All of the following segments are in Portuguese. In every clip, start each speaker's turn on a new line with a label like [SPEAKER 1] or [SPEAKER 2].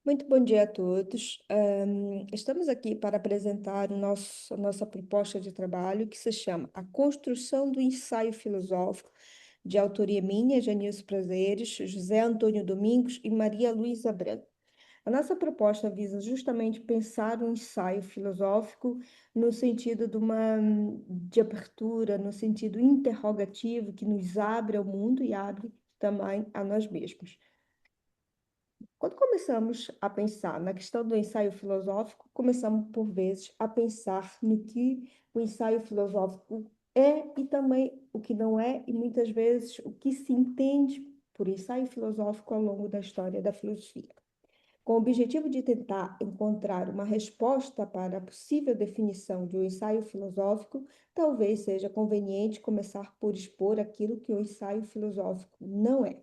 [SPEAKER 1] Muito bom dia a todos. Estamos aqui para apresentar a nossa proposta de trabalho que se chama A Construção do Ensaio Filosófico, de autoria minha, Janilson Prazeres, José Antônio Domingos e Maria Luísa Branco. A nossa proposta visa justamente pensar um ensaio filosófico no sentido de abertura, no sentido interrogativo que nos abre ao mundo e abre também a nós mesmos. Quando começamos a pensar na questão do ensaio filosófico, começamos, por vezes, a pensar no que o ensaio filosófico é e também o que não é, e muitas vezes o que se entende por ensaio filosófico ao longo da história da filosofia. Com o objetivo de tentar encontrar uma resposta para a possível definição de um ensaio filosófico, talvez seja conveniente começar por expor aquilo que o ensaio filosófico não é.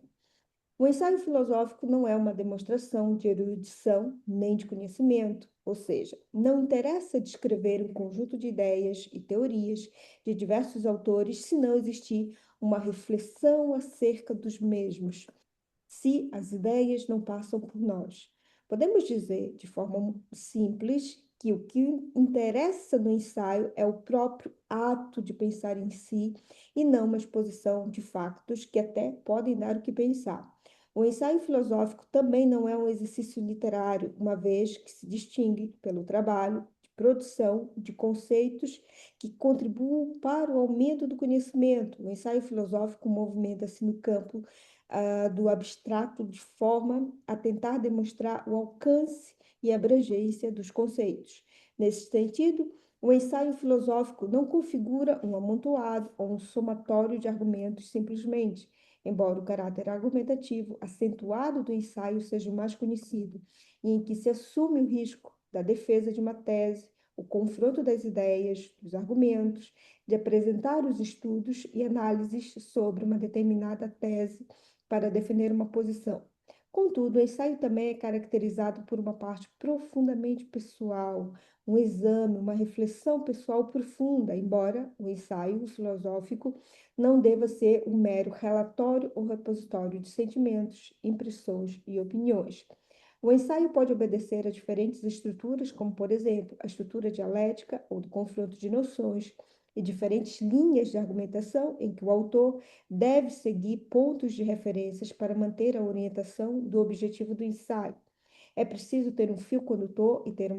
[SPEAKER 1] O ensaio filosófico não é uma demonstração de erudição nem de conhecimento, ou seja, não interessa descrever um conjunto de ideias e teorias de diversos autores se não existir uma reflexão acerca dos mesmos, se as ideias não passam por nós. Podemos dizer, de forma simples, que o que interessa no ensaio é o próprio ato de pensar em si e não uma exposição de factos que até podem dar o que pensar. O ensaio filosófico também não é um exercício literário, uma vez que se distingue pelo trabalho de produção de conceitos que contribuam para o aumento do conhecimento. O ensaio filosófico movimenta-se no campo do abstrato de forma a tentar demonstrar o alcance e abrangência dos conceitos. Nesse sentido, o ensaio filosófico não configura um amontoado ou um somatório de argumentos simplesmente, embora o caráter argumentativo acentuado do ensaio seja o mais conhecido, e em que se assume o risco da defesa de uma tese, o confronto das ideias, dos argumentos, de apresentar os estudos e análises sobre uma determinada tese para defender uma posição. Contudo, o ensaio também é caracterizado por uma parte profundamente pessoal, um exame, uma reflexão pessoal profunda, embora o ensaio filosófico não deva ser um mero relatório ou repositório de sentimentos, impressões e opiniões. O ensaio pode obedecer a diferentes estruturas, como, por exemplo, a estrutura dialética ou do confronto de noções, e diferentes linhas de argumentação em que o autor deve seguir pontos de referências para manter a orientação do objetivo do ensaio. É preciso ter um fio condutor e ter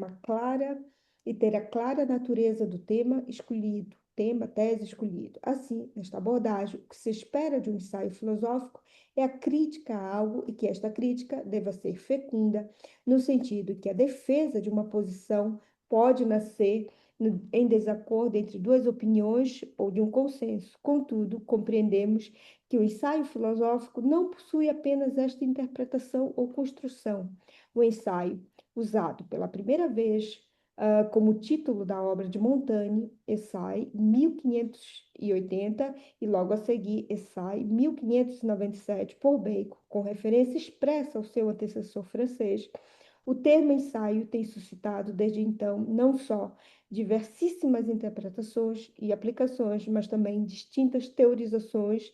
[SPEAKER 1] a clara natureza do tema escolhido, tema, tese escolhido. Assim, nesta abordagem, o que se espera de um ensaio filosófico é a crítica a algo e que esta crítica deva ser fecunda, no sentido que a defesa de uma posição pode nascer em desacordo entre duas opiniões ou de um consenso. Contudo, compreendemos que o ensaio filosófico não possui apenas esta interpretação ou construção. O ensaio, usado pela primeira vez como título da obra de Montaigne, Essai, 1580, e logo a seguir, Essai, 1597, por Bacon, com referência expressa ao seu antecessor francês, o termo ensaio tem suscitado desde então não só diversíssimas interpretações e aplicações, mas também distintas teorizações,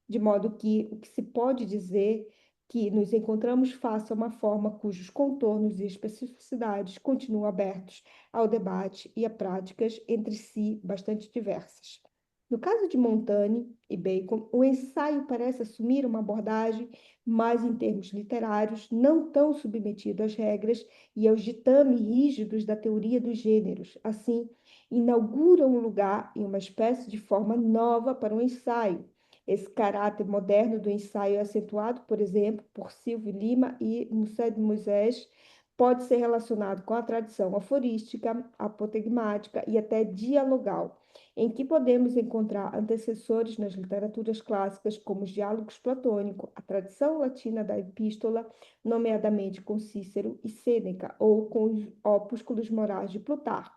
[SPEAKER 1] de modo que o que se pode dizer que nos encontramos face a uma forma cujos contornos e especificidades continuam abertos ao debate e a práticas entre si bastante diversas. No caso de Montaigne e Bacon, o ensaio parece assumir uma abordagem mais em termos literários, não tão submetido às regras e aos ditames rígidos da teoria dos gêneros. Assim, inaugura um lugar e uma espécie de forma nova para o ensaio. Esse caráter moderno do ensaio é acentuado, por exemplo, por Silvio Lima e Moussa de Moisés, pode ser relacionado com a tradição aforística, apotegmática e até dialogal, em que podemos encontrar antecessores nas literaturas clássicas, como os diálogos platônicos, a tradição latina da epístola, nomeadamente com Cícero e Sêneca, ou com os opúsculos morais de Plutarco.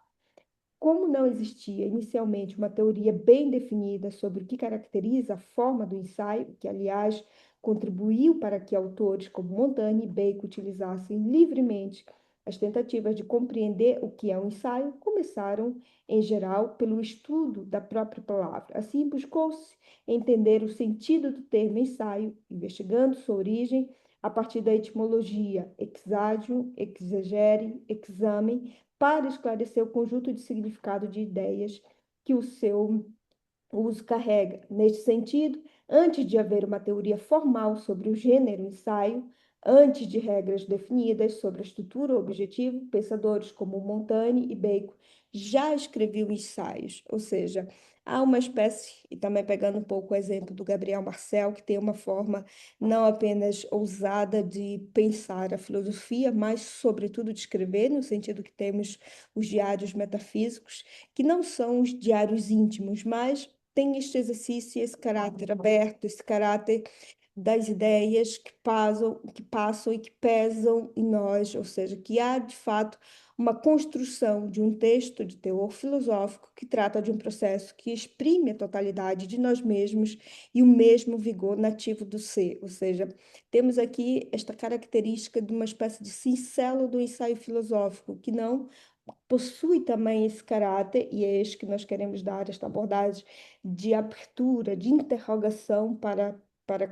[SPEAKER 1] Como não existia inicialmente uma teoria bem definida sobre o que caracteriza a forma do ensaio, que, aliás, contribuiu para que autores como Montaigne e Bacon utilizassem livremente as tentativas de compreender o que é um ensaio, começaram, em geral, pelo estudo da própria palavra. Assim, buscou-se entender o sentido do termo ensaio, investigando sua origem, a partir da etimologia exagio, exegere, exame, para esclarecer o conjunto de significado de ideias que o seu o uso carrega. Neste sentido, antes de haver uma teoria formal sobre o gênero ensaio, antes de regras definidas sobre a estrutura ou objetivo, pensadores como Montaigne e Bacon já escreviam ensaios, ou seja, há uma espécie, e também pegando um pouco o exemplo do Gabriel Marcel, que tem uma forma não apenas ousada de pensar a filosofia, mas, sobretudo, de escrever, no sentido que temos os diários metafísicos, que não são os diários íntimos, mas tem este exercício, esse caráter aberto, esse caráter das ideias que passam e que pesam em nós, ou seja, que há de fato uma construção de um texto de teor filosófico que trata de um processo que exprime a totalidade de nós mesmos e o mesmo vigor nativo do ser, ou seja, temos aqui esta característica de uma espécie de cincelo do ensaio filosófico, que não possui também esse caráter, e é este que nós queremos dar, esta abordagem de abertura, de interrogação para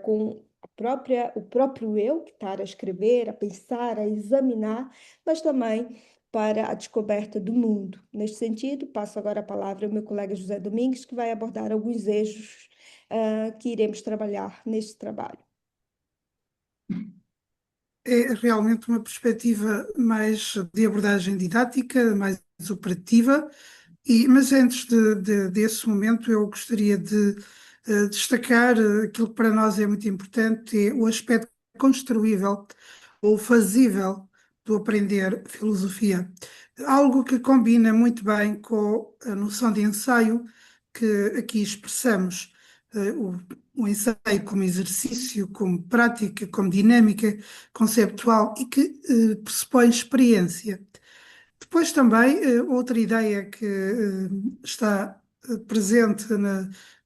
[SPEAKER 1] com o próprio eu, que está a escrever, a pensar, a examinar, mas também para a descoberta do mundo. Neste sentido, passo agora a palavra ao meu colega José Domingues, que vai abordar alguns eixos que iremos trabalhar neste trabalho.
[SPEAKER 2] É realmente uma perspectiva mais de abordagem didática, mais operativa, mas antes desse momento eu gostaria de destacar aquilo que para nós é muito importante, é o aspecto construível ou fazível do aprender filosofia. Algo que combina muito bem com a noção de ensaio que aqui expressamos. O ensaio como exercício, como prática, como dinâmica conceptual e que pressupõe experiência. Depois também, outra ideia que está presente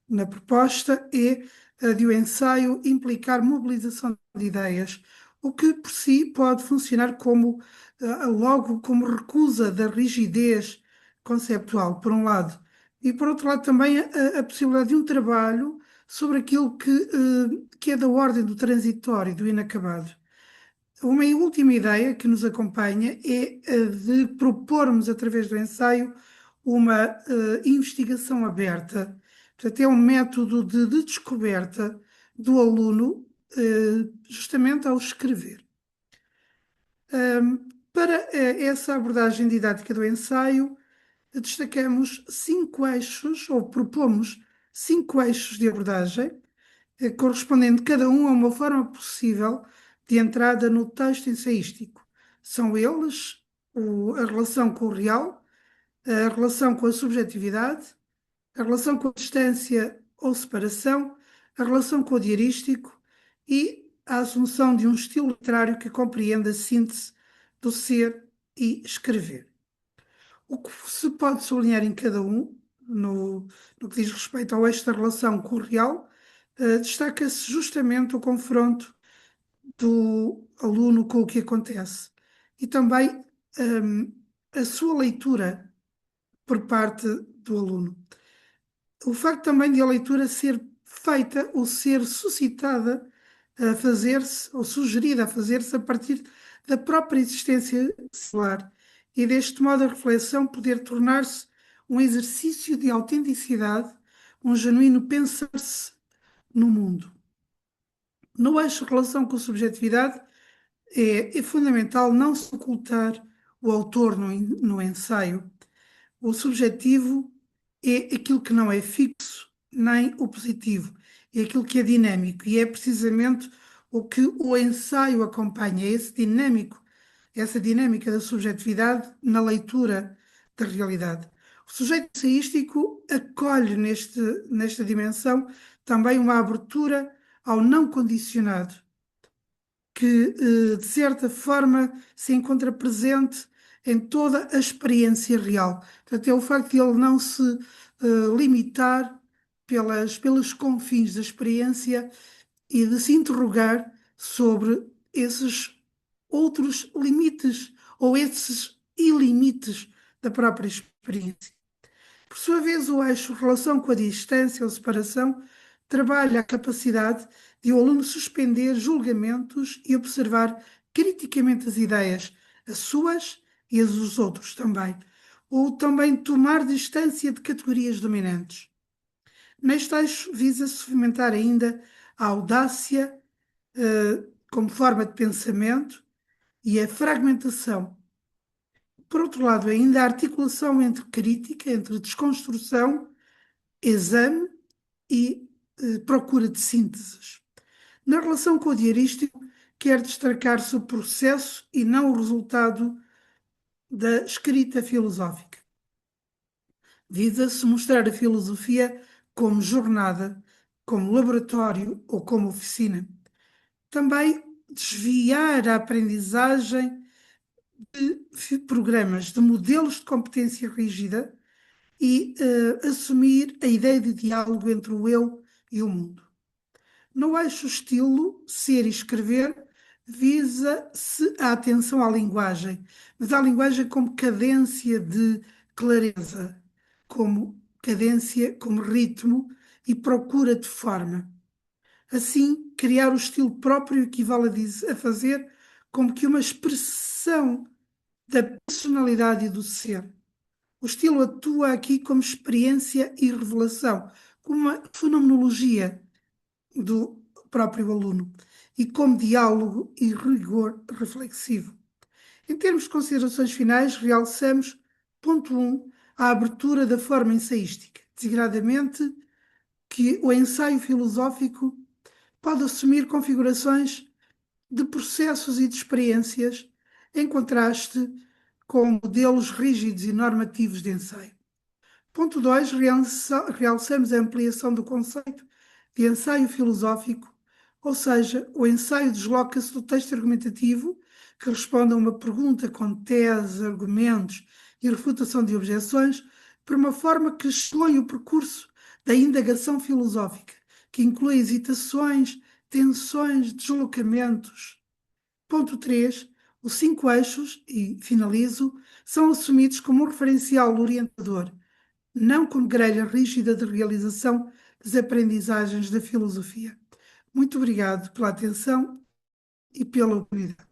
[SPEAKER 2] na proposta é a de o ensaio implicar mobilização de ideias, o que por si pode funcionar como, logo, como recusa da rigidez conceptual, por um lado, e por outro lado também a possibilidade de um trabalho sobre aquilo que é da ordem do transitório, do inacabado. Uma última ideia que nos acompanha é a de propormos, através do ensaio, uma investigação aberta. Portanto, é um método de descoberta do aluno, justamente ao escrever. Para essa abordagem didática do ensaio, destacamos 5 eixos, ou propomos 5 eixos de abordagem, correspondendo cada um a uma forma possível de entrada no texto ensaístico. São eles a relação com o real, a relação com a subjetividade, a relação com a distância ou separação, a relação com o diarístico e a assunção de um estilo literário que compreenda a síntese do ser e escrever. O que se pode sublinhar em cada um, no que diz respeito ao eixo da relação com o real, destaca-se justamente o confronto do aluno com o que acontece e também a sua leitura por parte do aluno. O facto também de a leitura ser feita ou ser suscitada a fazer-se, ou sugerida a fazer-se a partir da própria existência celular, e deste modo a reflexão poder tornar-se um exercício de autenticidade, um genuíno pensar-se no mundo. No eixo relação com a subjetividade, é fundamental não se ocultar o autor no ensaio. O subjetivo é aquilo que não é fixo, nem o positivo, é aquilo que é dinâmico, e é precisamente o que o ensaio acompanha, essa dinâmica da subjetividade na leitura da realidade. O sujeito ensaístico acolhe nesta dimensão também uma abertura ao não condicionado, que de certa forma se encontra presente em toda a experiência real. Portanto, é o facto de ele não se limitar pelos confins da experiência e de se interrogar sobre esses outros limites ou esses ilimites da própria experiência. Por sua vez, o eixo relação com a distância ou separação trabalha a capacidade de o aluno suspender julgamentos e observar criticamente as ideias, as suas e as dos outros também, ou também tomar distância de categorias dominantes. Neste eixo visa-se fomentar ainda a audácia como forma de pensamento e a fragmentação. Por outro lado, ainda a articulação entre crítica, entre desconstrução, exame e procura de sínteses. Na relação com o diarístico, quer destacar-se o processo e não o resultado da escrita filosófica. Visa-se mostrar a filosofia como jornada, como laboratório ou como oficina. Também desviar a aprendizagem de programas, de modelos de competência rígida e assumir a ideia de diálogo entre o eu e o mundo. No eixo estilo, ser e escrever, visa-se a atenção à linguagem, mas à linguagem como cadência de clareza, como cadência, como ritmo e procura de forma. Assim, criar o estilo próprio equivale a fazer como que uma expressão da personalidade e do ser. O estilo atua aqui como experiência e revelação, como uma fenomenologia do próprio aluno e como diálogo e rigor reflexivo. Em termos de considerações finais, realçamos, ponto 1, a abertura da forma ensaística, designadamente que o ensaio filosófico pode assumir configurações de processos e de experiências em contraste com modelos rígidos e normativos de ensaio. Ponto 2, realçamos a ampliação do conceito de ensaio filosófico, ou seja, o ensaio desloca-se do texto argumentativo, que responde a uma pergunta com tese, argumentos e refutação de objeções, por uma forma que expõe o percurso da indagação filosófica, que inclui hesitações, tensões, deslocamentos. Ponto 3, os 5 eixos, e finalizo, são assumidos como um referencial orientador, não como grelha rígida de realização das aprendizagens da filosofia. Muito obrigado pela atenção e pela oportunidade.